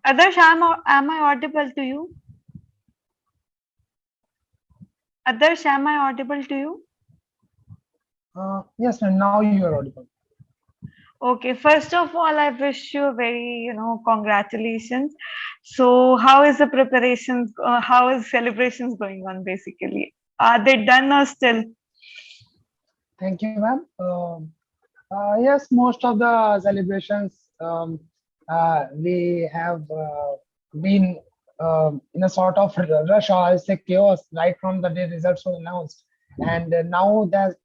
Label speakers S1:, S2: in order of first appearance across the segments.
S1: Adarsh, am I audible to you? Adarsh, am I audible to you?
S2: Yes, ma'am. Now you are audible.
S1: Okay, first of all, I wish you a very, congratulations. So, how is the preparations? How is celebrations going on basically? Are they done or still?
S2: Thank you, ma'am. Yes, most of the celebrations we have been in a sort of rush or I'll say chaos right from the day results were announced, and now that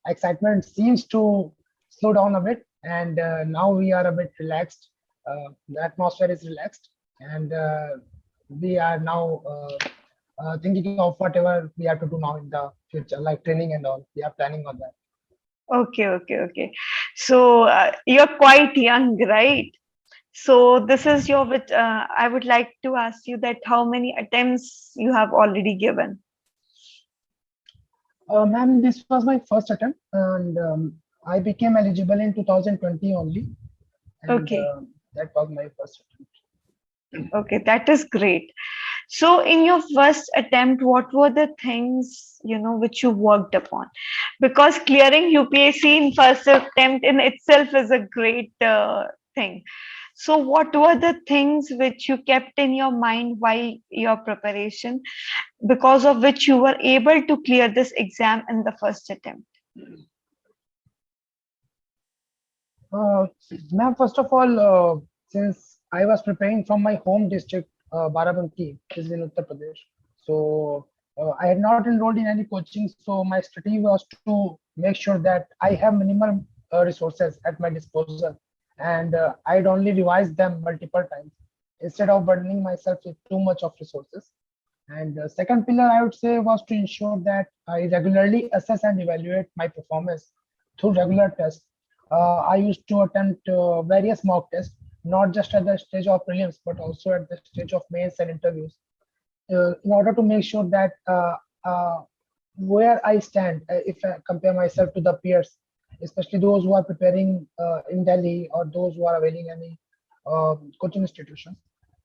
S2: excitement seems to slow down a bit, and now we are a bit relaxed. The atmosphere is relaxed, and we are now thinking of whatever we have to do now in the future, like training and all. We are planning on that.
S1: Okay, okay, okay. So, you're quite young, right? So, this is your which I would like to ask you that how many attempts you have already given?
S2: Ma'am, this was my first attempt, and I became eligible in 2020 only, and
S1: Okay,
S2: that was my first attempt.
S1: okay, that is great. So, in your first attempt, what were the things which you worked upon? Because clearing UPSC in first attempt in itself is a great thing. So, what were the things which you kept in your mind while your preparation, because of which you were able to clear this exam in the first attempt?
S2: Uh, Ma'am, first of all, since I was preparing from my home district, Barabanki, which is in Uttar Pradesh, so I had not enrolled in any coaching. So my strategy was to make sure that I have minimal resources at my disposal, and I'd only revise them multiple times instead of burdening myself with too much of resources. And the second pillar I would say was to ensure that I regularly assess and evaluate my performance through regular tests. I used to attempt various mock tests, not just at the stage of prelims, but also at the stage of mains and interviews, in order to make sure that where I stand, if I compare myself to the peers, especially those who are preparing in Delhi or those who are availing any coaching institutions.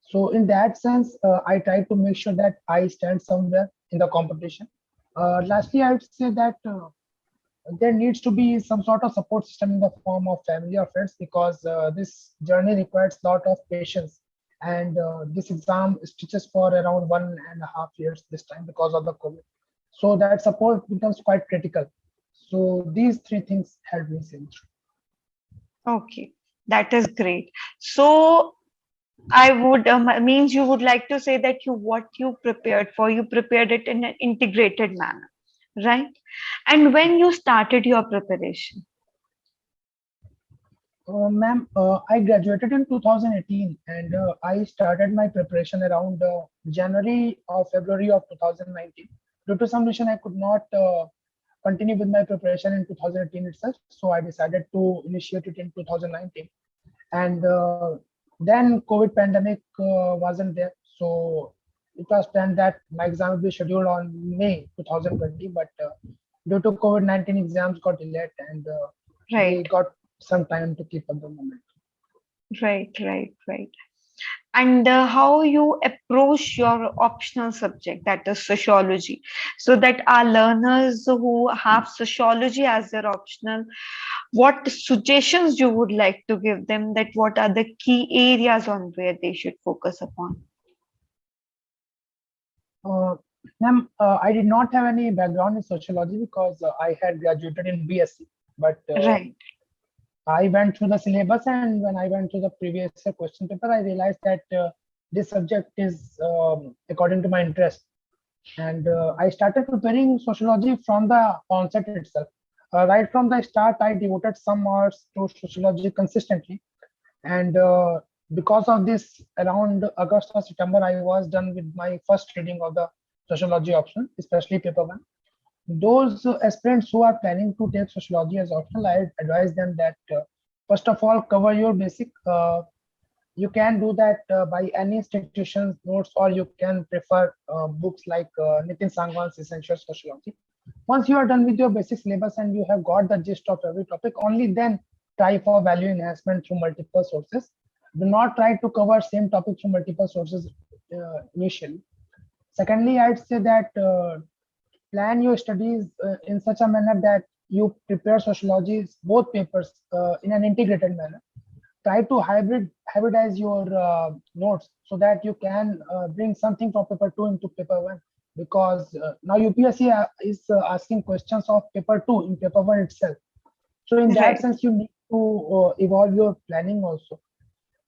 S2: So in that sense, I try to make sure that I stand somewhere in the competition. Lastly, I would say that there needs to be some sort of support system in the form of family or friends, because this journey requires a lot of patience, and this exam stretches for around 1.5 years this time because of the COVID. So that support becomes quite critical. So these three things help me sail through.
S1: Okay, that is great. So, I would means you would like to say that what you prepared for, you prepared it in an integrated manner, right? And when you started your preparation.
S2: Ma'am, I graduated in 2018, and I started my preparation around January or February of 2019. Due to some reason, I could not continue with my preparation in 2018 itself, so I decided to initiate it in 2019. And then COVID pandemic wasn't there, so it was planned that my exam would be scheduled on May 2020, but due to COVID-19, exams got delayed, and we
S1: Right,
S2: got some time to keep up the moment.
S1: right, right, right. And how you approach your optional subject, that is sociology, so that our learners who have sociology as their optional, what suggestions you would like to give them, that what are the key areas on where they should focus upon?
S2: Uh, Ma'am, I did not have any background in sociology because I had graduated in BSc, but
S1: Right.
S2: I went through the syllabus, and when I went through the previous question paper, I realized that this subject is according to my interest, and I started preparing sociology from the onset itself. Right from the start, I devoted some hours to sociology consistently, and because of this, around August or September, I was done with my first reading of the sociology option, especially paper one. Those aspirants who are planning to take sociology as optional, I advise them that first of all, cover your basic. You can do that by any institution's notes, or you can prefer books like Nitin Sangwan's Essential Sociology. Once you are done with your basic syllabus and you have got the gist of every topic, only then try for value enhancement through multiple sources. do not try to cover same topic from multiple sources initially. Secondly, I'd say that plan your studies in such a manner that you prepare sociology, both papers, in an integrated manner. Try to hybridize your notes so that you can bring something from paper 2 into paper 1, because now UPSC is asking questions of paper 2 in paper 1 itself. So in that
S1: Right.
S2: sense, you need to evolve your planning also.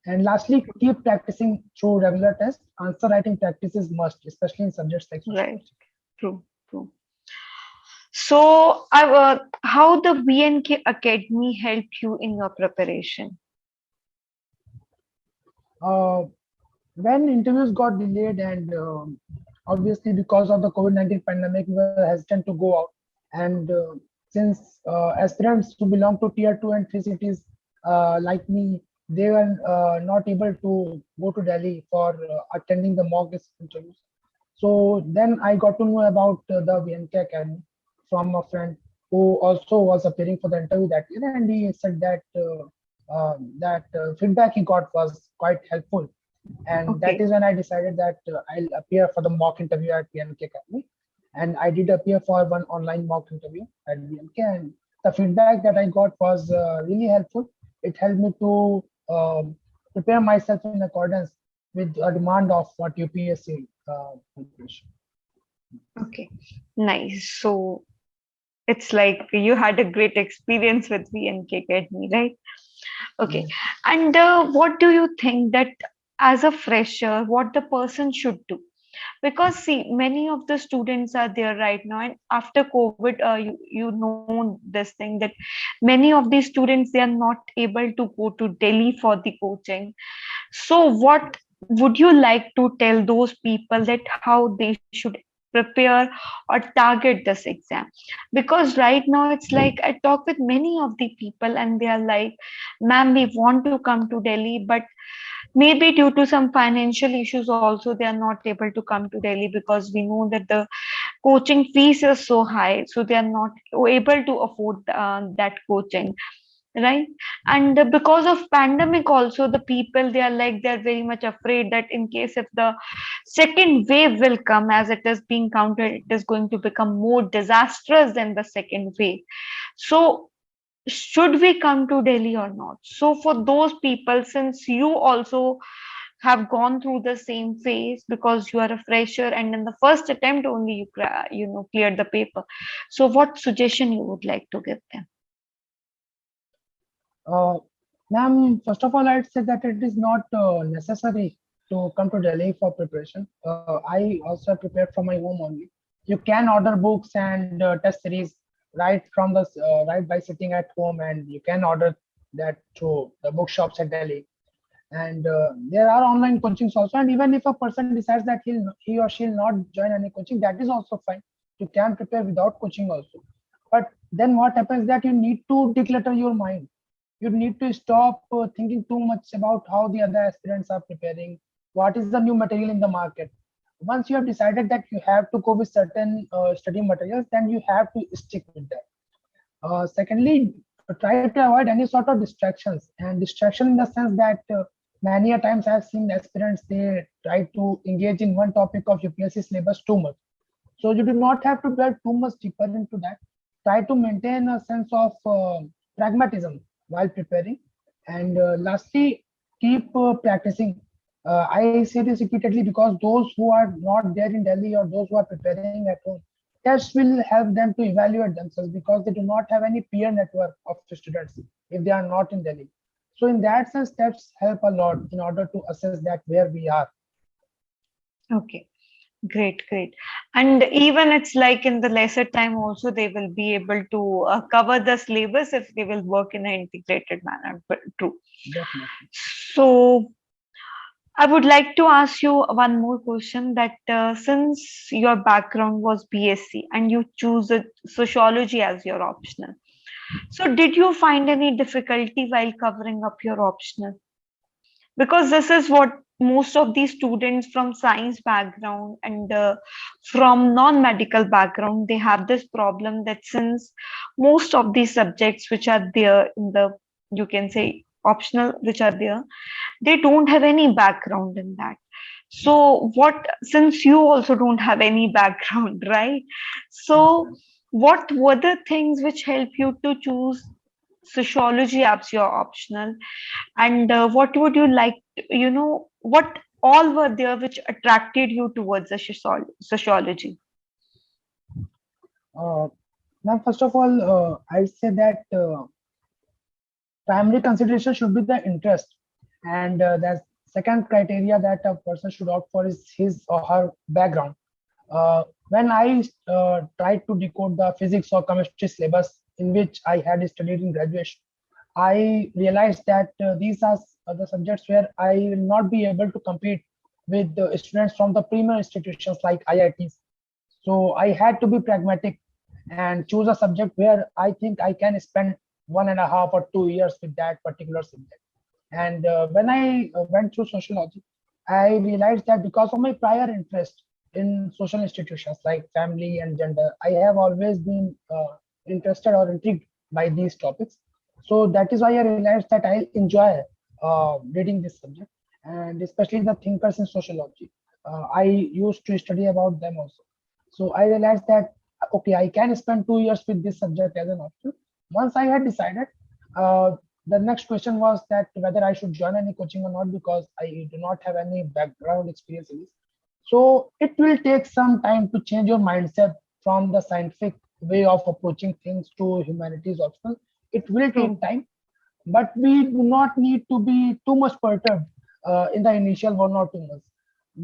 S2: And lastly, keep practicing through regular tests. Answer writing practice is must, especially in subjects like
S1: Right.
S2: sociology.
S1: True. True. So, how the VNK Academy helped you in your preparation?
S2: Uh, when interviews got delayed, and obviously because of the COVID-19 pandemic, we were hesitant to go out. And since aspirants who belong to tier 2 and 3 cities like me, they were not able to go to Delhi for attending the mock interviews. So then I got to know about the VNK Academy from a friend who also was appearing for the interview that year, and he said that feedback he got was quite helpful, and that
S1: Okay.
S2: is when I decided that I'll appear for the mock interview at VNK Academy, and I did appear for one online mock interview at VNK, and the feedback that I got was really helpful. It helped me to prepare myself in accordance with a demand of what UPSC preparation.
S1: Okay. Nice. So, it's like you had a great experience with VNK Academy, right? Okay.
S2: Yes.
S1: And what do you think that as a fresher, what the person should do? Because see, many of the students are there right now, and after COVID, you know this thing that many of these students, they are not able to go to Delhi for the coaching. So, what would you like to tell those people that how they should prepare or target this exam? Because right now it's like I talk with many of the people and they are like, ma'am, we want to come to Delhi, but maybe due to some financial issues also they are not able to come to Delhi because we know that the coaching fees is so high, so they are not able to afford that coaching, right? And because of pandemic also, the people, they are like, they're very much afraid that in case if the second wave will come, as it is being counted, it is going to become more disastrous than the second wave. So should we come to Delhi or not? So for those people, since you also have gone through the same phase, because you are a fresher and in the first attempt only you cleared the paper, so what suggestion you would like to give them?
S2: Uh, Ma'am, first of all, I'd say that it is not necessary to come to Delhi for preparation. I also prepared from my home only. You can order books and test series right by sitting at home, and you can order that through the bookshops at Delhi. And there are online coachings also. And even if a person decides that he or she'll not join any coaching, that is also fine. You can prepare without coaching also. But then what happens that you need to declutter your mind. You need to stop thinking too much about how the other aspirants are preparing, what is the new material in the market. Once you have decided that you have to go with certain study materials, then you have to stick with that. Secondly, try to avoid any sort of distractions, and distraction in the sense that many a times I've seen aspirants, they try to engage in one topic of UPSC syllabus too much. So you do not have to delve too much deeper into that. Try to maintain a sense of pragmatism while preparing. And lastly, keep practicing. I say this repeatedly because those who are not there in Delhi or those who are preparing at home, tests will help them to evaluate themselves because they do not have any peer network of students if they are not in Delhi. So in that sense, tests help a lot in order to assess that where we are.
S1: Okay. Great, great. And even it's like in the lesser time also they will be able to cover the syllabus if they will work in an integrated manner. But true.
S2: Definitely.
S1: So I would like to ask you one more question that since your background was BSc and you choose sociology as your optional, so did you find any difficulty while covering up your optional? Because this is what most of these students from science background and from non-medical background, they have this problem that since most of these subjects which are there in the, you can say, optional which are there, they don't have any background in that. So what, since you also don't have any background, right?
S2: Yes,
S1: So
S2: ma'am.
S1: what were the things which help you to choose sociology as your optional, and what would you like what all were there which attracted you towards the sociology?
S2: Uh, Ma'am, first of all, I'd say that primary consideration should be the interest, and the second criteria that a person should opt for is his or her background. When I tried to decode the physics or chemistry syllabus in which I had studied in graduation, I realized that these are the subjects where I will not be able to compete with the students from the premier institutions like IITs. So I had to be pragmatic and choose a subject where I think I can spend 1.5 or 2 years with that particular subject. And when I went through sociology, I realized that because of my prior interest in social institutions like family and gender, I have always been interested or intrigued by these topics. So that is why I realized that I enjoy reading this subject, and especially the thinkers in sociology. I used to study about them also. So I realized that okay, I can spend 2 years with this subject as an option. Once I had decided, uh, the next question was that whether I should join any coaching or not, because I do not have any background experience in this. So it will take some time to change your mindset from the scientific way of approaching things to humanities optional. It will
S1: True.
S2: take time, but we do not need to be too much perturbed in the initial 1 or 2 months.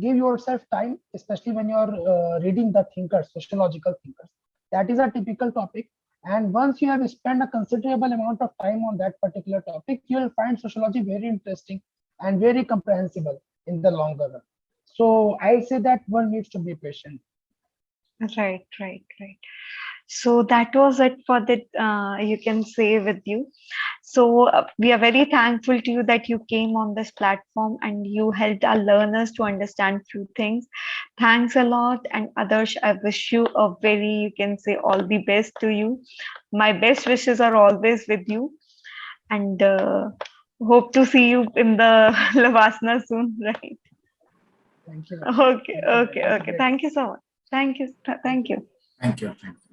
S2: Give yourself time, especially when you're reading the thinkers, sociological thinkers. That is a typical topic. And once you have spent a considerable amount of time on that particular topic, you will find sociology very interesting and very comprehensible in the longer run. So I'll say that one needs to be patient.
S1: Right, right, right. So that was it for the you can say with you. So we are very thankful to you that you came on this platform and you helped our learners to understand few things. Thanks a lot. And Adarsh, I wish you a very, you can say, all the best to you. My best wishes are always with you, and hope to see you in the Lavasana soon, right?
S2: Thank you.
S1: Okay,
S2: Thank you.
S1: okay,
S2: Have a
S1: okay.
S2: great day.
S1: Thank you so much. Thank you.
S2: Thank
S1: Thank
S2: you.
S1: you.
S3: Thank you. Thank you.